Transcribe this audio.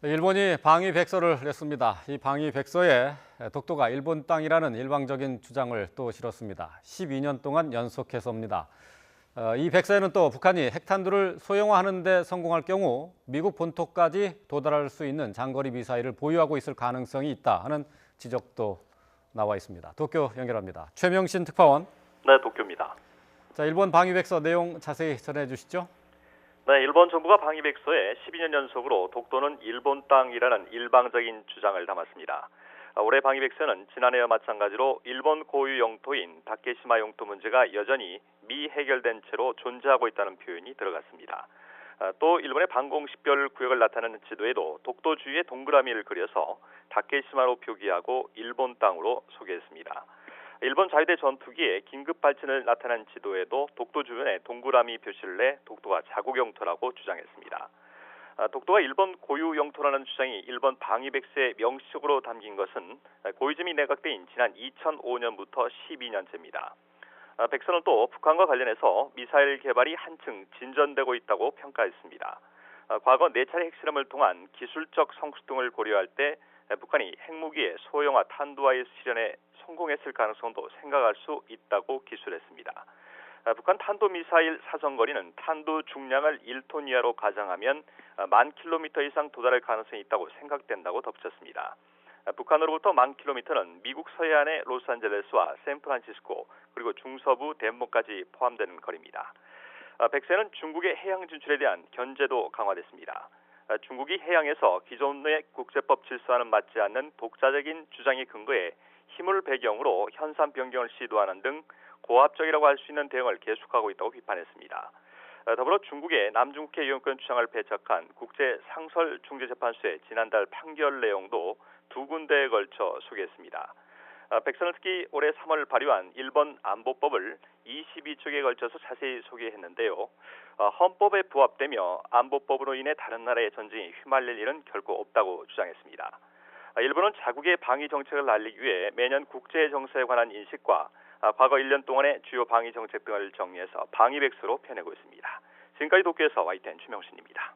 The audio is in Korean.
일본이 방위백서를 냈습니다. 이 방위백서에 독도가 일본 땅이라는 일방적인 주장을 또 실었습니다. 12년 동안 연속해서입니다. 이 백서에는 또 북한이 핵탄두를 소형화하는 데 성공할 경우 미국 본토까지 도달할 수 있는 장거리 미사일을 보유하고 있을 가능성이 있다 하는 지적도 나와 있습니다. 도쿄 연결합니다. 최명신 특파원. 네, 도쿄입니다. 자, 일본 방위백서 내용 자세히 전해주시죠. 네, 일본 정부가 방위백서에 12년 연속으로 독도는 일본 땅이라는 일방적인 주장을 담았습니다. 올해 방위백서는 지난해와 마찬가지로 일본 고유 영토인 다케시마 영토 문제가 여전히 미해결된 채로 존재하고 있다는 표현이 들어갔습니다. 또 일본의 방공식별 구역을 나타내는 지도에도 독도 주위에 동그라미를 그려서 다케시마로 표기하고 일본 땅으로 소개했습니다. 일본 자위대 전투기의 긴급 발진을 나타낸 지도에도 독도 주변에 동그라미 표시를 내 독도가 자국 영토라고 주장했습니다. 독도가 일본 고유 영토라는 주장이 일본 방위백서에 명시적으로 담긴 것은 고이즈미 내각때인 지난 2005년부터 12년째입니다. 백서는 또 북한과 관련해서 미사일 개발이 한층 진전되고 있다고 평가했습니다. 과거 4차례 핵실험을 통한 기술적 성숙 등을 고려할 때 북한이 핵무기의 소형화 탄두와의 실현에 성공했을 가능성도 생각할 수 있다고 기술했습니다. 북한 탄도미사일 사정거리는 탄두 중량을 1톤 이하로 가정하면 10,000km 이상 도달할 가능성이 있다고 생각된다고 덧붙였습니다. 북한으로부터 10,000km는 미국 서해안의 로스앤젤레스와 샌프란시스코 그리고 중서부 덴버까지 포함되는 거리입니다. 백서는 중국의 해양 진출에 대한 견제도 강화됐습니다. 중국이 해양에서 기존의 국제법 질서와는 맞지 않는 독자적인 주장의 근거에 힘을 배경으로 현상 변경을 시도하는 등 고압적이라고 할 수 있는 대응을 계속하고 있다고 비판했습니다. 더불어 중국의 남중국해 유형권 주장을 배척한 국제상설중재재판소의 지난달 판결 내용도 2군데에 걸쳐 소개했습니다. 백서는 특히 올해 3월 발의한 일본 안보법을 22쪽에 걸쳐서 자세히 소개했는데요. 헌법에 부합되며 안보법으로 인해 다른 나라의 전쟁이 휘말릴 일은 결코 없다고 주장했습니다. 일본은 자국의 방위 정책을 알리기 위해 매년 국제 정세에 관한 인식과 과거 1년 동안의 주요 방위 정책 등을 정리해서 방위백서로 펴내고 있습니다. 지금까지 도쿄에서 YTN 최명신입니다.